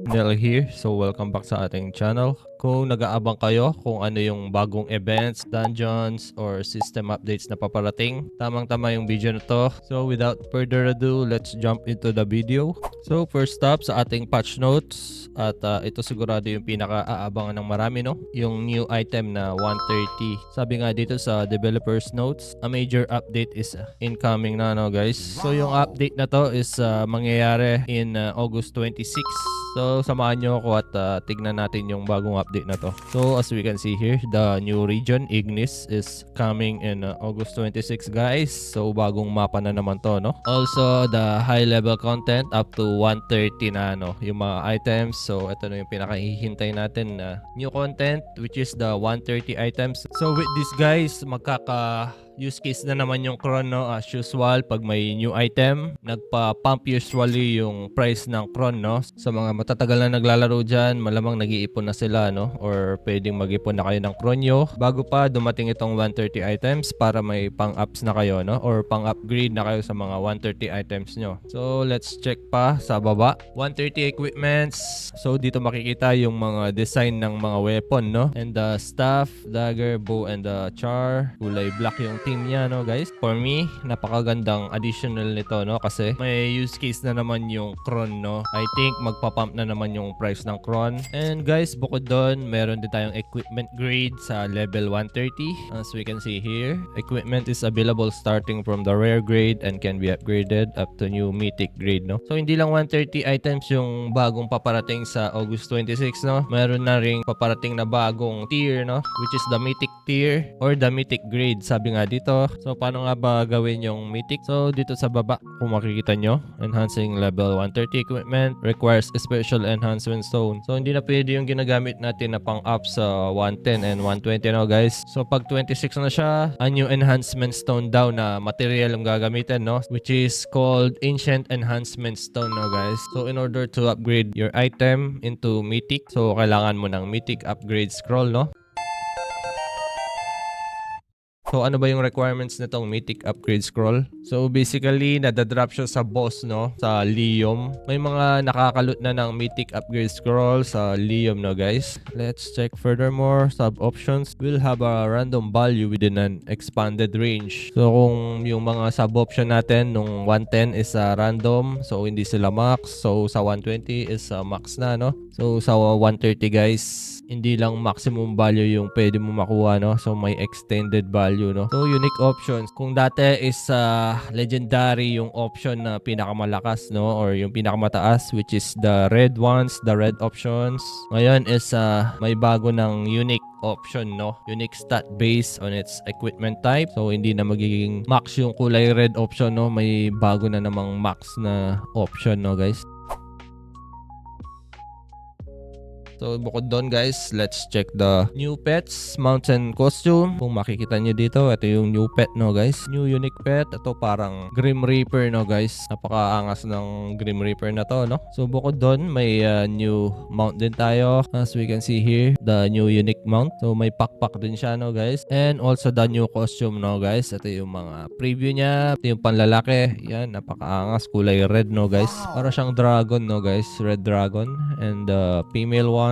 Nel here. So welcome back sa ating channel. Kung nag-aabang kayo kung ano yung bagong events, dungeons, or system updates na paparating, tamang-tama yung video na to. So without further ado, let's jump into the video. So first up sa ating patch notes, at ito sigurado yung pinaka-aabangan ng marami, no? Yung new item na 130. Sabi nga dito sa developers notes, a major update is incoming na, no guys? So yung update na to is mangyayari in August 26. So samahan nyo ako at tignan natin yung bagong update na to. So as we can see here, the new region Ignis is coming in August 26 guys. So bagong mapa na naman to, no? Also the high level content up to 130 na, no? Yung mga items. So ito na yung pinakahihintay natin na new content, which is the 130 items. So with this guys, magkaka use case na naman yung Cron, no? As usual, pag may new item, nagpa-pump usually yung price ng Cron, no? Sa mga matatagal na naglalaro dyan, malamang nag-iipon na sila, no? Or pwedeng mag-ipon na kayo ng Cron nyo bago pa dumating itong 130 items para may pang-ups na kayo, no? Or pang-upgrade na kayo sa mga 130 items nyo. So, let's check pa sa baba. 130 equipments. So, dito makikita yung mga design ng mga weapon, no? And the staff, dagger, bow, and the char. Kulay black yung team niya, no guys. For me, napakagandang additional nito, no, kasi may use case na naman yung Cron, no. I think magpapump na naman yung price ng Cron. And guys, bukod doon, meron din tayong equipment grade sa level 130. As we can see here, equipment is available starting from the rare grade and can be upgraded up to new mythic grade, no. So hindi lang 130 items yung bagong paparating sa August 26, no. Meron na ring paparating na bagong tier, no, which is the mythic tier or the mythic grade, sabi nga dito. So paano nga ba gawin yung mythic? So dito sa baba, kung makikita nyo, enhancing level 130 equipment requires a special enhancement stone. So hindi na pwede yung ginagamit natin na pang up sa 110 and 120, no guys. So pag 26 na siya, a new enhancement stone daw na material ang gagamitin, no, which is called ancient enhancement stone, no guys. So in order to upgrade your item into mythic, so kailangan mo ng mythic upgrade scroll, no. So ano ba yung requirements nitong mythic upgrade scroll? So basically, nadadrop siya sa boss, no? Sa Lium. May mga nakakalut na ng mythic upgrade scroll sa Lium, no guys? Let's check furthermore. Sub options will have a random value within an expanded range. So kung yung mga sub option natin nung 110 is random, so hindi sila max. So sa 120 is max na, no? So sa 130 guys, hindi lang maximum value yung pwede mo makuha, no? So may extended value, no? So unique options. Kung dati is legendary yung option na pinakamalakas, no? Or yung pinakamataas, which is the red ones, the red options. Ngayon is may bago ng unique option, no? Unique stat based on its equipment type. So hindi na magiging max yung kulay red option, no? May bago na namang max na option, no guys? So bukod doon guys, let's check the new pets mountain costume. Kung makikita nyo dito, ito yung new pet, no guys. New unique pet. Ito parang Grim Reaper, no guys. Napakaangas ng Grim Reaper na to, no. So bukod doon, may new mount din tayo. As we can see here, the new unique mount. So may pakpak din siya, no guys. And also the new costume, no guys. Ito yung mga preview niya. Ito yung panlalaki. Yan, napakaangas. Kulay red, no guys. Para siyang dragon, no guys. Red dragon. And the female one.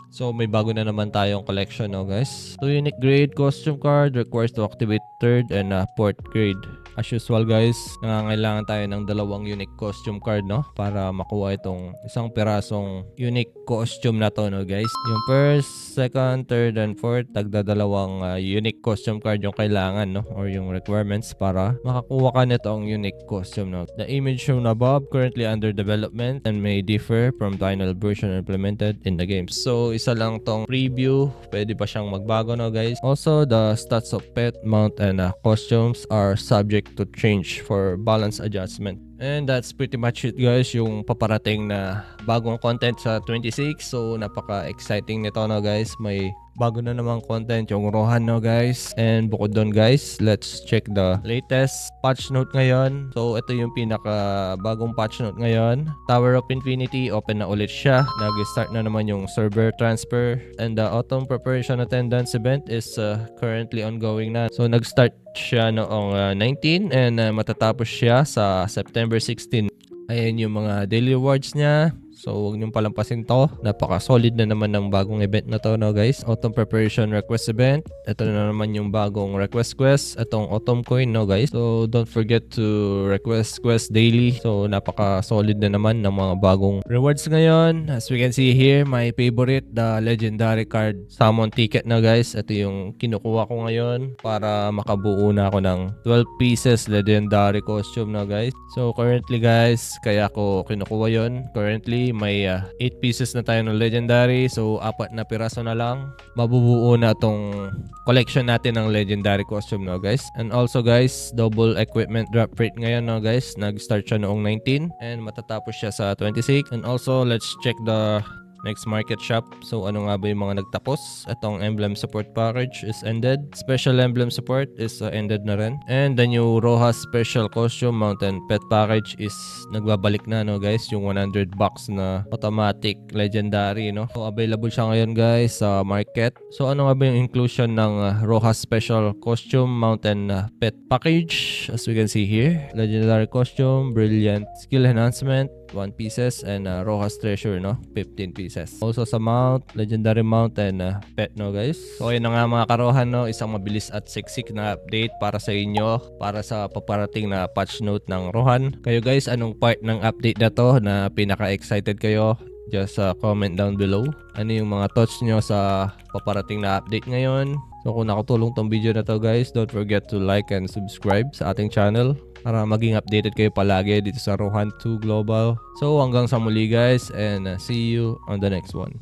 So may bago na naman tayong collection, no guys. So unique grade costume card requires to activate third and fourth grade. As usual guys, nangangailangan tayo ng dalawang unique costume card, no, para makuha itong isang pirasong unique costume na to, no guys. Yung first, second, third, and fourth, tagdadalawang unique costume card yung kailangan, no, or yung requirements para makakuha ka nitong unique costume, no. The image shown above currently under development and may differ from final version implemented in the game. So isa lang tong preview, pwede pa siyang magbago, no guys. Also, the stats of pet, mount, and costumes are subject to change for balance adjustment. And that's pretty much it guys, yung paparating na bagong content sa 26. So napaka-exciting nito, no guys. May bago na namang content yung Rohan, no guys. And bukod doon guys, let's check the latest patch note ngayon. So ito yung pinaka bagong patch note ngayon. Tower of Infinity, open na ulit siya. Nag-start na naman yung server transfer. And the autumn preparation attendance event is currently ongoing na. So nag-start siya noong 19 and matatapos siya sa September 16. Ayan yung mga daily rewards niya. So huwag niyong palampasin to. Napaka-solid na naman ng bagong event na to, no guys. Autumn Preparation Request Event. Ito na naman yung bagong request quest. Itong Autumn Coin, no guys. So don't forget to request quest daily. So napaka-solid na naman ng mga bagong rewards ngayon. As we can see here, my favorite, the Legendary Card Summon Ticket, no guys. Ito yung kinukuha ko ngayon para makabuo na ako ng 12 pieces Legendary Costume, no guys. So currently guys, kaya ko kinukuha yon. Currently may 8 pieces na tayo ng Legendary. So 4 na piraso na lang. Mabubuo na tong collection natin ng Legendary Costume, no guys. And also guys, double equipment drop rate ngayon, no guys. Nag-start siya noong 19 and matatapos siya sa 26. And also let's check the next market shop. So ano nga ba yung mga nagtapos? Itong emblem support package is ended. Special emblem support is ended na rin. And the new Rojas special costume mountain pet package is nagbabalik na, no guys. Yung 100 bucks na automatic legendary, no. So available siya ngayon guys sa market. So ano nga ba yung inclusion ng Rojas special costume mountain pet package? As we can see here, legendary costume, brilliant skill enhancement, 1 pieces, and Rojas treasure, no, 15 pieces. Also sa mount, legendary mount and pet, no guys. So ayun na nga mga karohan, no, isang mabilis at siksik na update para sa inyo, para sa paparating na patch note ng Rohan. Kayo guys, anong part ng update na to na pinaka-excited kayo? Just comment down below. Ano yung mga thoughts nyo sa paparating na update ngayon? So kung nakatulong tong video na to guys, don't forget to like and subscribe sa ating channel para maging updated kayo palagi dito sa Rohan 2 Global. So hanggang sa muli guys, and see you on the next one.